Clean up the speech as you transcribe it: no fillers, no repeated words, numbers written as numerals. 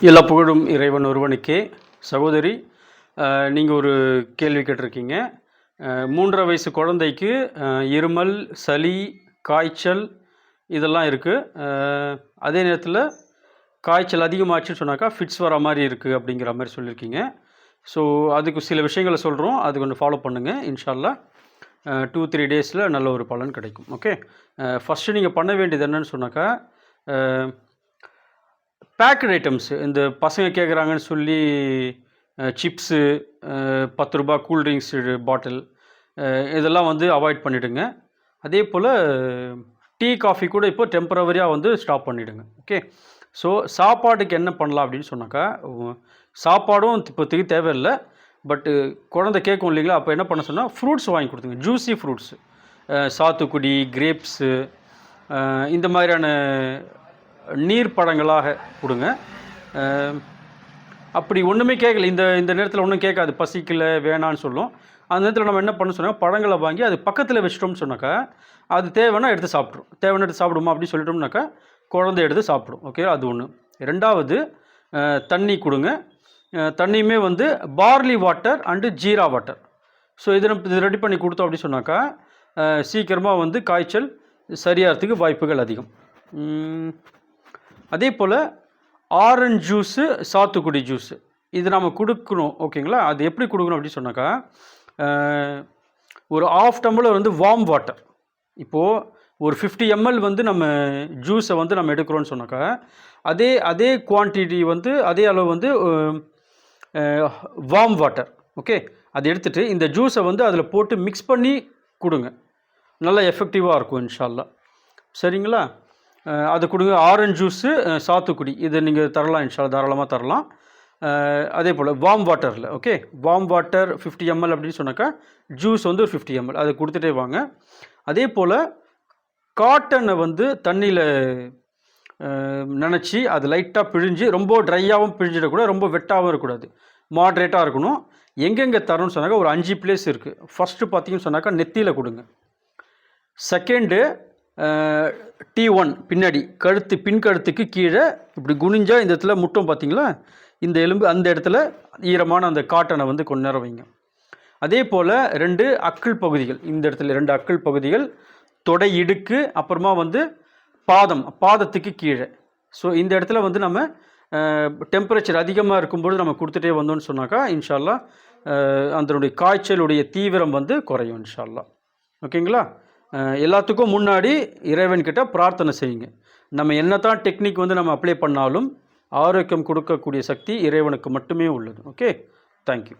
எல்லா புகழும் இறைவன் ஒருவனுக்கே. சகோதரி, நீங்கள் ஒரு கேள்வி கேட்டிருக்கீங்க. 3.5 வயசு குழந்தைக்கு இருமல், சளி, காய்ச்சல் இதெல்லாம் இருக்குது. அதே நேரத்தில் காய்ச்சல் அதிகமாச்சுன்னு சொன்னாக்கா ஃபிட்ஸ் வர மாதிரி இருக்குது அப்படிங்கிற மாதிரி சொல்லியிருக்கீங்க. ஸோ அதுக்கு சில விஷயங்களை சொல்கிறோம், அது கொஞ்சம் ஃபாலோ பண்ணுங்கள். இன்ஷால்லா 2-3 டேஸில் நல்ல ஒரு பலன் கிடைக்கும். ஓகே, ஃபஸ்ட்டு நீங்கள் பண்ண வேண்டியது என்னன்னு சொன்னாக்கா, பேக்கட் ஐட்டம்ஸு இந்த பசங்க கேட்குறாங்கன்னு சொல்லி சிப்ஸு, 10 ரூபா கூல்ட்ரிங்க்ஸு பாட்டில் இதெல்லாம் வந்து அவாய்ட் பண்ணிவிடுங்க. அதே போல் டீ காஃபி கூட இப்போ டெம்பரவரியாக வந்து ஸ்டாப் பண்ணிவிடுங்க. ஓகே, ஸோ சாப்பாட்டுக்கு என்ன பண்ணலாம் அப்படின்னு சொன்னாக்கா, சாப்பாடும் இப்போதைக்கு தேவையில்லை. பட்டு குழந்தை கேட்கும் இல்லைங்களா, அப்போ என்ன பண்ண சொன்னால் ஃப்ரூட்ஸ் வாங்கி கொடுத்துங்க. ஜூஸி ஃப்ரூட்ஸு, சாத்துக்குடி, கிரேப்ஸு, இந்த மாதிரியான நீர் பழங்களாக கொடுங்க. அப்படி ஒன்றுமே கேட்கல, இந்த நேரத்தில் ஒன்றும் கேட்காது, பசிக்கல வேணான்னு சொல்லும். அந்த நேரத்தில் நம்ம என்ன பண்ண சொன்னால் பழங்களை வாங்கி அது பக்கத்தில் வச்சிட்டோம்னு சொன்னாக்கா அது தேவைன்னா எடுத்து சாப்பிட்ரும். தேவைன்னா எடுத்து சாப்பிடுமா அப்படின்னு சொல்லிட்டோம்னாக்கா குழந்தை எடுத்து சாப்பிடும். ஓகே, அது ஒன்று. ரெண்டாவது, தண்ணி கொடுங்க. தண்ணியுமே வந்து barley water and jeera water. So இது ரெடி பண்ணி கொடுத்தோம் அப்படின்னு சொன்னாக்கா சீக்கிரமாக வந்து காய்ச்சல் சரியாகிறதுக்கு வாய்ப்புகள் அதிகம். அதே போல் ஆரஞ்சு ஜூஸு, சாத்துக்குடி ஜூஸு இது நம்ம கொடுக்கணும். ஓகேங்களா, அது எப்படி கொடுக்கணும் அப்படின்னு சொன்னாக்கா, ஒரு 1/2 டம்ளர் வந்து வார்ம் வாட்டர். இப்போது ஒரு 50 ml வந்து நம்ம ஜூஸை வந்து நம்ம எடுக்கிறோன்னு சொன்னாக்கா அதே குவான்டிட்டி வந்து அதே அளவு வந்து வார்ம் வாட்டர். ஓகே, அதை எடுத்துகிட்டு இந்த ஜூஸை வந்து அதில் போட்டு மிக்ஸ் பண்ணி கொடுங்க. நல்லா எஃபெக்டிவாக இருக்கும் இன்ஷால்லா. சரிங்களா, அதை கொடுங்க. ஆரஞ்சு ஜூஸு, சாத்துக்குடி இதை நீங்கள் தரலாம் இன்ஷால்லா, தாராளமாக தரலாம். அதே போல் வார்ம் வாட்டரில், ஓகே, வார்ம் வாட்டர் 50 ml அப்படின்னு சொன்னாக்கா ஜூஸ் வந்து ஒரு 50 ml அதை கொடுத்துட்டே வாங்க. அதே போல் காட்டனை வந்து தண்ணியில் நினச்சி அது லைட்டாக பிழிஞ்சு, ரொம்ப ட்ரையாகவும் பிழிஞ்சிடக்கூடாது, ரொம்ப வெட்டாகவும் இருக்கக்கூடாது, மாட்ரேட்டாக இருக்கணும். எங்கெங்கே தரணும்னு சொன்னாக்கா ஒரு 5 பிளேஸ் இருக்குது. ஃபஸ்ட்டு பார்த்தீங்கன்னு சொன்னாக்கா நெத்தியில் கொடுங்க. செகண்டு T1 பின்னாடி கழுத்து, பின்கழுத்துக்கு கீழே இப்படி குனிஞ்சால் இந்த இடத்துல முட்டம் பார்த்தீங்களா, இந்த எலும்பு, அந்த இடத்துல ஈரமான அந்த காட்டனை வந்து கொஞ்ச நேரம் வைங்க. அதே போல் 2 அக்கிள் பகுதிகள், இந்த இடத்துல 2 அக்கிள் பகுதிகள், தொடை இடுக்கு, அப்புறமா வந்து பாதத்துக்கு கீழே. ஸோ இந்த இடத்துல வந்து நம்ம டெம்பரேச்சர் அதிகமாக இருக்கும்போது நம்ம கொடுத்துட்டே வந்தோம்னு சொன்னாக்கா இன்ஷால்லா அதனுடைய காய்ச்சலுடைய தீவிரம் வந்து குறையும் இன்ஷால்லா. ஓகேங்களா, எல்லாத்துக்கும் முன்னாடி இறைவன்கிட்ட பிரார்த்தனை செய்யுங்க. நம்ம என்ன தான் டெக்னிக் வந்து நம்ம அப்ளை பண்ணாலும் ஆரோக்கியம் கொடுக்கக்கூடிய சக்தி இறைவனுக்கு மட்டுமே உள்ளது. Okay, thank you.